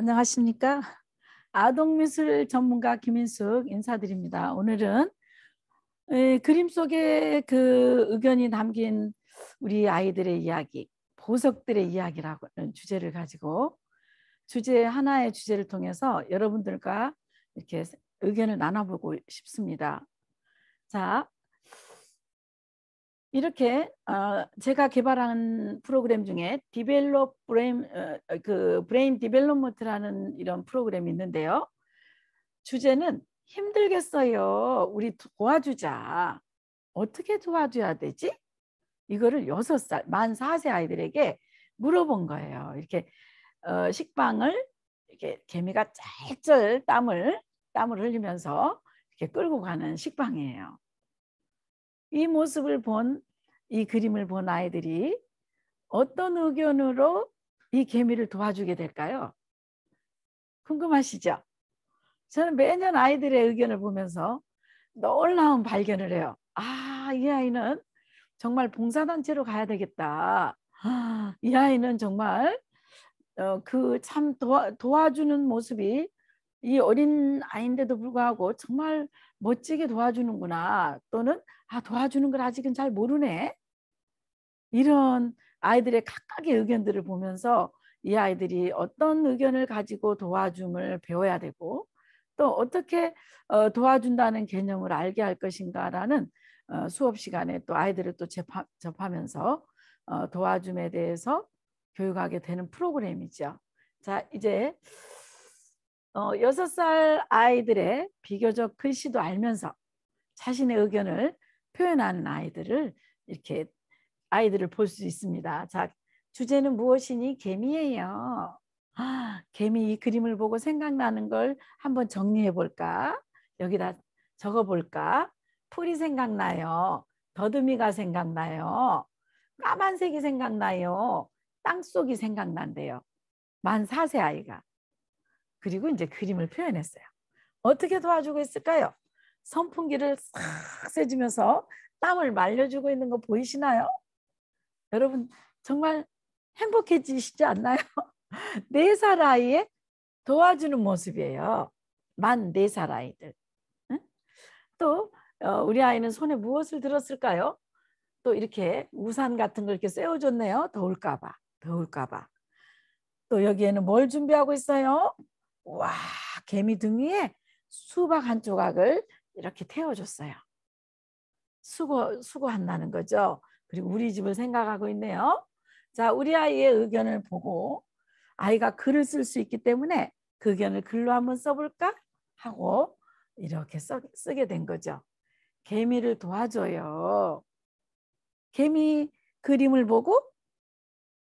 안녕하십니까? 아동미술 전문가 김인숙 인사드립니다. 오늘은 그림 속에 그 의견이 담긴 우리 아이들의 이야기, 보석들의 이야기라는 주제를 가지고 주제 하나의 주제를 통해서 여러분들과 이렇게 의견을 나눠보고 싶습니다. 자, 이렇게 제가 개발한 프로그램 중에 디벨롭 브레인 브레인 디벨롭먼트라는 이런 프로그램이 있는데요. 주제는 힘들겠어요. 우리 도와주자. 어떻게 도와줘야 되지? 이거를 6살, 만 4세 아이들에게 물어본 거예요. 이렇게 식빵을 이렇게 개미가 짤짤 땀을 흘리면서 이렇게 끌고 가는 식빵이에요. 이 모습을 이 그림을 본 아이들이 어떤 의견으로 이 개미를 도와주게 될까요? 궁금하시죠? 저는 매년 아이들의 의견을 보면서 놀라운 발견을 해요. 이 아이는 정말 봉사단체로 가야 되겠다. 이 아이는 정말 그 참 도와주는 모습이 이 어린 아이인데도 불구하고 정말 멋지게 도와주는구나. 또는 도와주는 걸 아직은 잘 모르네. 이런 아이들의 각각의 의견들을 보면서 이 아이들이 어떤 의견을 가지고 도와줌을 배워야 되고 또 어떻게 도와준다는 개념을 알게 할 것인가라는 수업 시간에 또 아이들을 또 접하면서 도와줌에 대해서 교육하게 되는 프로그램이죠. 자, 이제 6살 아이들의 비교적 글씨도 알면서 자신의 의견을 표현하는 아이들을 볼 수 있습니다. 자, 주제는 무엇이니? 개미예요. 개미 이 그림을 보고 생각나는 걸 한번 정리해 볼까? 여기다 적어 볼까? 풀이 생각나요. 더듬이가 생각나요. 까만색이 생각나요. 땅속이 생각난대요. 만 4세 아이가. 그리고 이제 그림을 표현했어요. 어떻게 도와주고 있을까요? 선풍기를 싹 쐬주면서 땀을 말려주고 있는 거 보이시나요? 여러분 정말 행복해지시지 않나요? 4살 아이의 도와주는 모습이에요. 만 4살 아이들. 응? 또 우리 아이는 손에 무엇을 들었을까요? 또 이렇게 우산 같은 걸 이렇게 쐬어줬네요. 더울까 봐. 또 여기에는 뭘 준비하고 있어요? 와, 개미 등 위에 수박 한 조각을 이렇게 태워줬어요. 수고한다는 거죠. 그리고 우리 집을 생각하고 있네요. 자, 우리 아이의 의견을 보고 아이가 글을 쓸 수 있기 때문에 그 의견을 글로 한번 써볼까 하고 이렇게 쓰게 된 거죠. 개미를 도와줘요. 개미 그림을 보고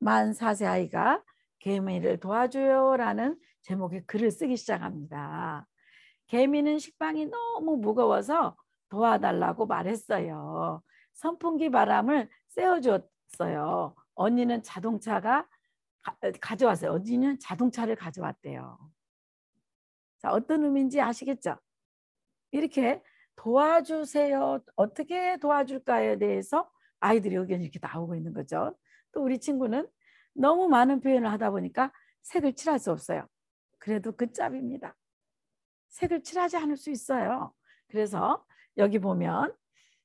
만 4세 아이가 개미를 도와줘요 라는 제목의 글을 쓰기 시작합니다. 개미는 식빵이 너무 무거워서 도와달라고 말했어요. 선풍기 바람을 쐬어줬어요. 언니는 가져왔어요. 언니는 자동차를 가져왔대요. 자, 어떤 의미인지 아시겠죠? 이렇게 도와주세요. 어떻게 도와줄까에 대해서 아이들의 의견이 이렇게 나오고 있는 거죠. 또 우리 친구는 너무 많은 표현을 하다 보니까 색을 칠할 수 없어요. 그래도 끝잡입니다. 색을 칠하지 않을 수 있어요. 그래서 여기 보면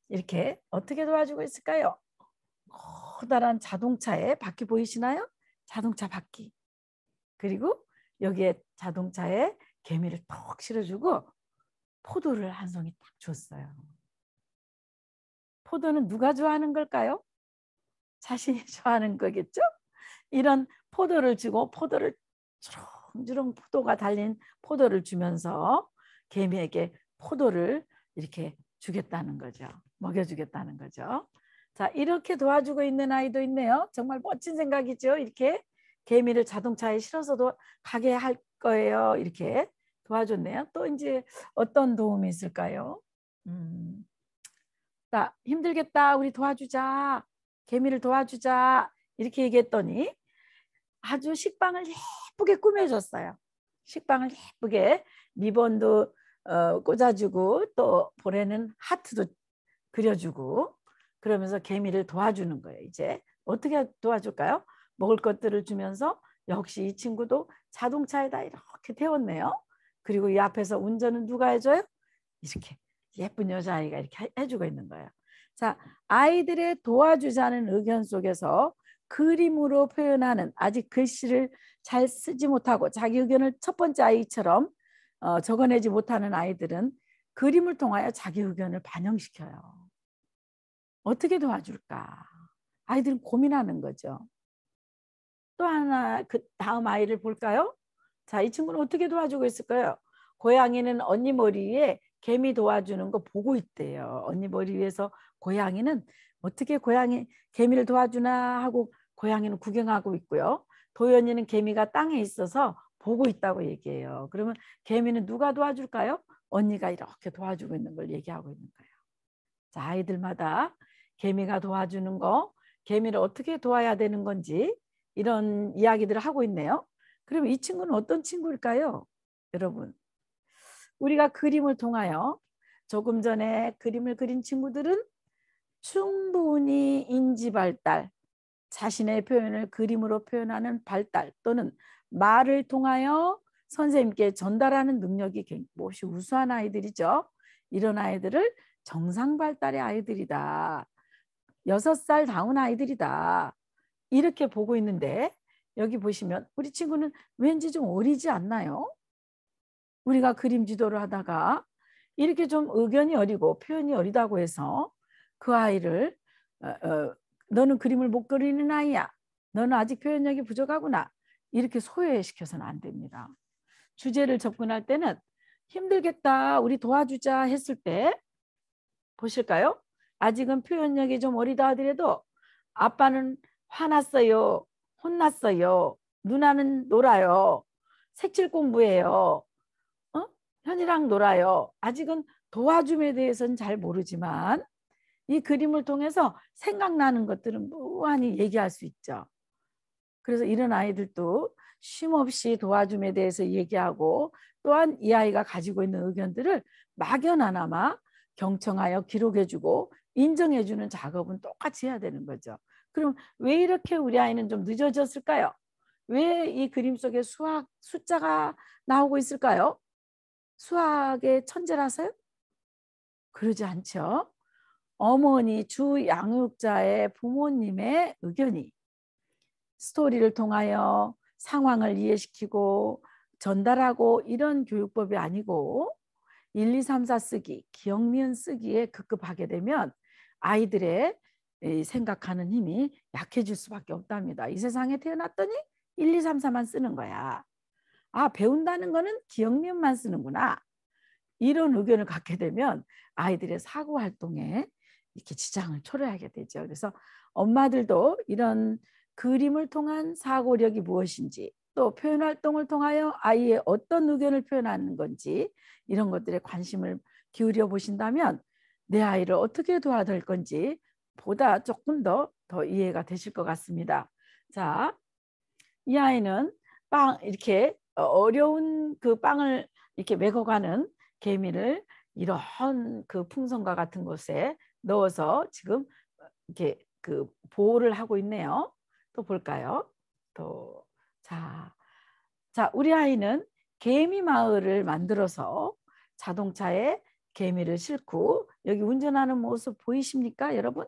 이렇게 어떻게 도와주고 있을까요? 커다란 자동차의 바퀴 보이시나요? 자동차 바퀴. 그리고 여기에 자동차에 개미를 톡 실어주고 포도를 한 송이 딱 줬어요. 포도는 누가 좋아하는 걸까요? 자신이 좋아하는 거겠죠? 이런 포도를 주고 포도를 주렁주렁 포도가 달린 포도를 주면서 개미에게 포도를 이렇게 주겠다는 거죠. 먹여주겠다는 거죠. 자, 이렇게 도와주고 있는 아이도 있네요. 정말 멋진 생각이죠. 이렇게 개미를 자동차에 실어서도 가게 할 거예요. 이렇게 도와줬네요. 또 이제 어떤 도움이 있을까요? 자, 힘들겠다. 우리 도와주자. 개미를 도와주자. 이렇게 얘기했더니 아주 식빵을 예쁘게 꾸며줬어요. 식빵을 예쁘게 리본도 꽂아주고 또 볼에는 하트도 그려주고 그러면서 개미를 도와주는 거예요. 이제 어떻게 도와줄까요? 먹을 것들을 주면서 역시 이 친구도 자동차에다 이렇게 태웠네요. 그리고 이 앞에서 운전은 누가 해줘요? 이렇게 예쁜 여자아이가 이렇게 해주고 있는 거예요. 자, 아이들의 도와주자는 의견 속에서 그림으로 표현하는, 아직 글씨를 잘 쓰지 못하고 자기 의견을 첫 번째 아이처럼 적어내지 못하는 아이들은 그림을 통하여 자기 의견을 반영시켜요. 어떻게 도와줄까? 아이들은 고민하는 거죠. 또 하나, 그 다음 아이를 볼까요? 자, 이 친구는 어떻게 도와주고 있을까요? 고양이는 언니 머리 위에 개미 도와주는 거 보고 있대요. 언니 머리 위에서 고양이는 어떻게 개미를 도와주나 하고 고양이는 구경하고 있고요. 도연이는 개미가 땅에 있어서 보고 있다고 얘기해요. 그러면 개미는 누가 도와줄까요? 언니가 이렇게 도와주고 있는 걸 얘기하고 있는 거예요. 자, 아이들마다 개미가 도와주는 거, 개미를 어떻게 도와야 되는 건지 이런 이야기들을 하고 있네요. 그럼 이 친구는 어떤 친구일까요? 여러분, 우리가 그림을 통하여 조금 전에 그림을 그린 친구들은 충분히 인지 발달, 자신의 표현을 그림으로 표현하는 발달 또는 말을 통하여 선생님께 전달하는 능력이 몹시 우수한 아이들이죠. 이런 아이들을 정상 발달의 아이들이다. 6살 다운 아이들이다. 이렇게 보고 있는데 여기 보시면 우리 친구는 왠지 좀 어리지 않나요? 우리가 그림 지도를 하다가 이렇게 좀 의견이 어리고 표현이 어리다고 해서 그 아이를 너는 그림을 못 그리는 아이야. 너는 아직 표현력이 부족하구나. 이렇게 소외시켜서는 안 됩니다. 주제를 접근할 때는 힘들겠다. 우리 도와주자 했을 때 보실까요? 아직은 표현력이 좀 어리다 하더라도 아빠는 화났어요. 혼났어요. 누나는 놀아요. 색칠 공부해요. 현이랑 놀아요. 아직은 도와줌에 대해서는 잘 모르지만 이 그림을 통해서 생각나는 것들은 무한히 얘기할 수 있죠. 그래서 이런 아이들도 쉼없이 도와줌에 대해서 얘기하고 또한 이 아이가 가지고 있는 의견들을 막연하나마 경청하여 기록해주고 인정해주는 작업은 똑같이 해야 되는 거죠. 그럼 왜 이렇게 우리 아이는 좀 늦어졌을까요? 왜 이 그림 속에 수학 숫자가 나오고 있을까요? 수학의 천재라서요? 그러지 않죠. 어머니 주 양육자의 부모님의 의견이 스토리를 통하여 상황을 이해시키고 전달하고 이런 교육법이 아니고 1, 2, 3, 4 쓰기, 기억, 니은 쓰기에 급급하게 되면 아이들의 생각하는 힘이 약해질 수밖에 없답니다. 이 세상에 태어났더니 1, 2, 3, 4만 쓰는 거야. 아, 배운다는 거는 기억, 니은만 쓰는구나. 이런 의견을 갖게 되면 아이들의 사고 활동에 이렇게 지장을 초래하게 되죠. 그래서 엄마들도 이런 그림을 통한 사고력이 무엇인지 또 표현 활동을 통하여 아이의 어떤 의견을 표현하는 건지 이런 것들에 관심을 기울여 보신다면 내 아이를 어떻게 도와줄 건지 보다 조금 더 이해가 되실 것 같습니다. 자, 이 아이는 이렇게 어려운 그 빵을 이렇게 메고가는 개미를 이런 그 풍선과 같은 곳에 넣어서 지금 이렇게 그 보호를 하고 있네요. 또 볼까요? 또 자, 우리 아이는 개미 마을을 만들어서 자동차에 개미를 싣고 여기 운전하는 모습 보이십니까, 여러분?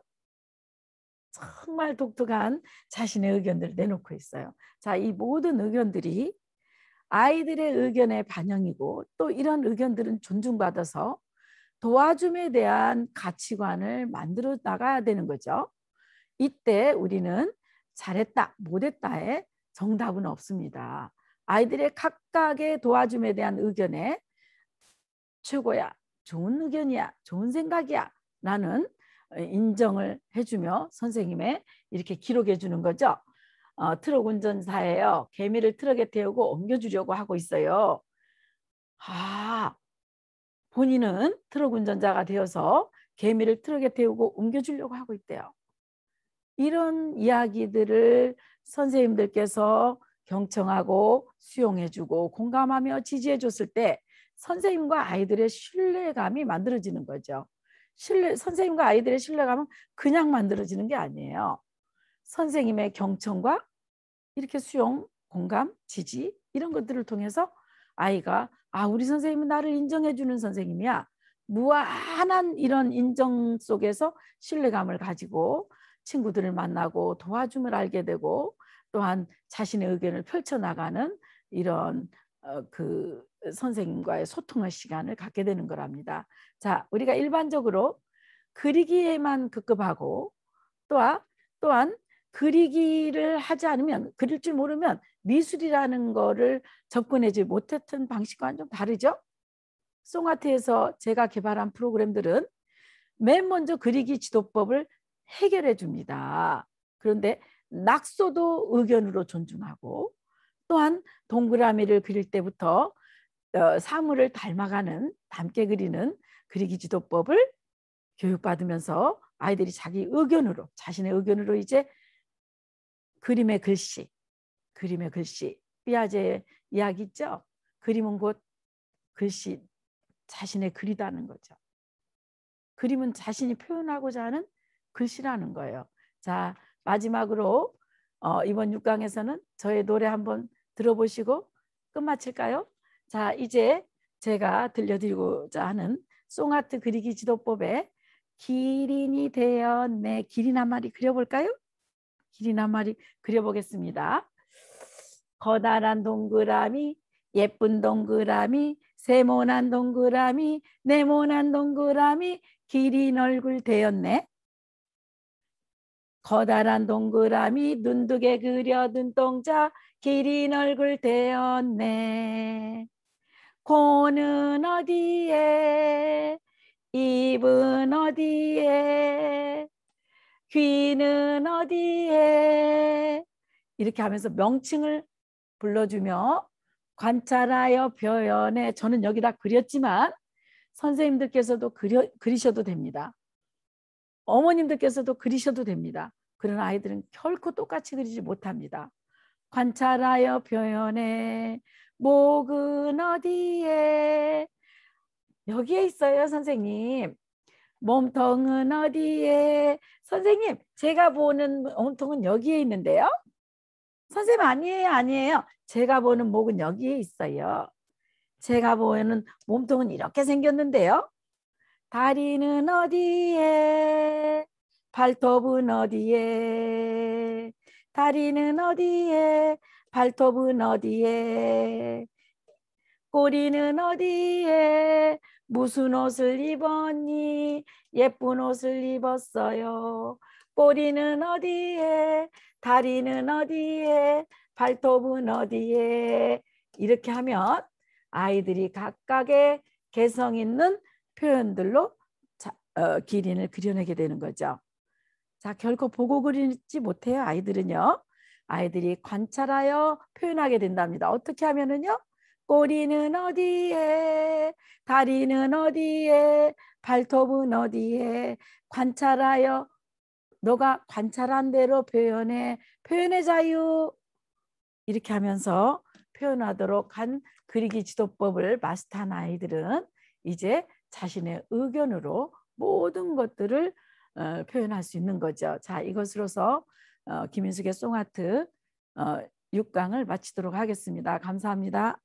정말 독특한 자신의 의견들을 내놓고 있어요. 자, 이 모든 의견들이 아이들의 의견의 반영이고 또 이런 의견들은 존중받아서 도와줌에 대한 가치관을 만들어 나가야 되는 거죠. 이때 우리는 잘했다, 못했다에 정답은 없습니다. 아이들의 각각의 도와줌에 대한 의견에 최고야, 좋은 의견이야, 좋은 생각이야 라는 인정을 해주며 선생님의 이렇게 기록해 주는 거죠. 트럭 운전사예요. 개미를 트럭에 태우고 옮겨주려고 하고 있어요. 본인은 트럭 운전자가 되어서 개미를 트럭에 태우고 옮겨주려고 하고 있대요. 이런 이야기들을 선생님들께서 경청하고 수용해주고 공감하며 지지해줬을 때 선생님과 아이들의 신뢰감이 만들어지는 거죠. 선생님과 아이들의 신뢰감은 그냥 만들어지는 게 아니에요. 선생님의 경청과 이렇게 수용, 공감, 지지 이런 것들을 통해서 아이가 우리 선생님은 나를 인정해 주는 선생님이야. 무한한 이런 인정 속에서 신뢰감을 가지고 친구들을 만나고 도와줌을 알게 되고 또한 자신의 의견을 펼쳐나가는 이런 그 선생님과의 소통의 시간을 갖게 되는 거랍니다. 자, 우리가 일반적으로 그리기에만 급급하고 또한 그리기를 하지 않으면, 그릴 줄 모르면 미술이라는 거를 접근하지 못했던 방식과는 좀 다르죠. 송아트에서 제가 개발한 프로그램들은 맨 먼저 그리기 지도법을 해결해 줍니다. 그런데 낙서도 의견으로 존중하고 또한 동그라미를 그릴 때부터 사물을 닮게 그리는 그리기 지도법을 교육받으면서 아이들이 자신의 의견으로 이제 그림의 글씨, 삐아제 이야기 있죠? 그림은 곧 글씨, 자신의 글이라는 거죠. 그림은 자신이 표현하고자 하는 글씨라는 거예요. 자, 마지막으로 이번 6강에서는 저의 노래 한번 들어보시고 끝마칠까요? 자, 이제 제가 들려드리고자 하는 송아트 그리기 지도법에 기린이 되었네. 기린 한 마리 그려볼까요? 기린 한 마리 그려보겠습니다. 커다란 동그라미, 예쁜 동그라미, 세모난 동그라미, 네모난 동그라미, 기린 얼굴 되었네. 커다란 동그라미, 눈두개 그려 눈동자, 기린 얼굴 되었네. 코는 어디에, 입은 어디에, 귀는 어디에, 이렇게 하면서 명칭을 불러주며 관찰하여 표현해. 저는 여기다 그렸지만 선생님들께서도 그리셔도 됩니다. 어머님들께서도 그리셔도 됩니다. 그러나 아이들은 결코 똑같이 그리지 못합니다. 관찰하여 표현해. 목은 어디에? 여기에 있어요, 선생님. 몸통은 어디에? 선생님, 제가 보는 몸통은 여기에 있는데요. 선생님, 아니에요. 제가 보는 목은 여기에 있어요. 제가 보는 몸통은 이렇게 생겼는데요. 다리는 어디에? 발톱은 어디에? 다리는 어디에? 발톱은 어디에? 꼬리는 어디에? 무슨 옷을 입었니? 예쁜 옷을 입었어요. 꼬리는 어디에? 다리는 어디에? 발톱은 어디에? 이렇게 하면 아이들이 각각의 개성 있는 표현들로 기린을 그려내게 되는 거죠. 자, 결코 보고 그리지 못해요. 아이들은요. 아이들이 관찰하여 표현하게 된답니다. 어떻게 하면은요? 꼬리는 어디에? 다리는 어디에? 발톱은 어디에? 관찰하여 너가 관찰한 대로 표현해. 표현의 자유. 이렇게 하면서 표현하도록 한 그리기 지도법을 마스터한 아이들은 이제 자신의 의견으로 모든 것들을 표현할 수 있는 거죠. 자, 이것으로서 김인숙의 송아트 6강을 마치도록 하겠습니다. 감사합니다.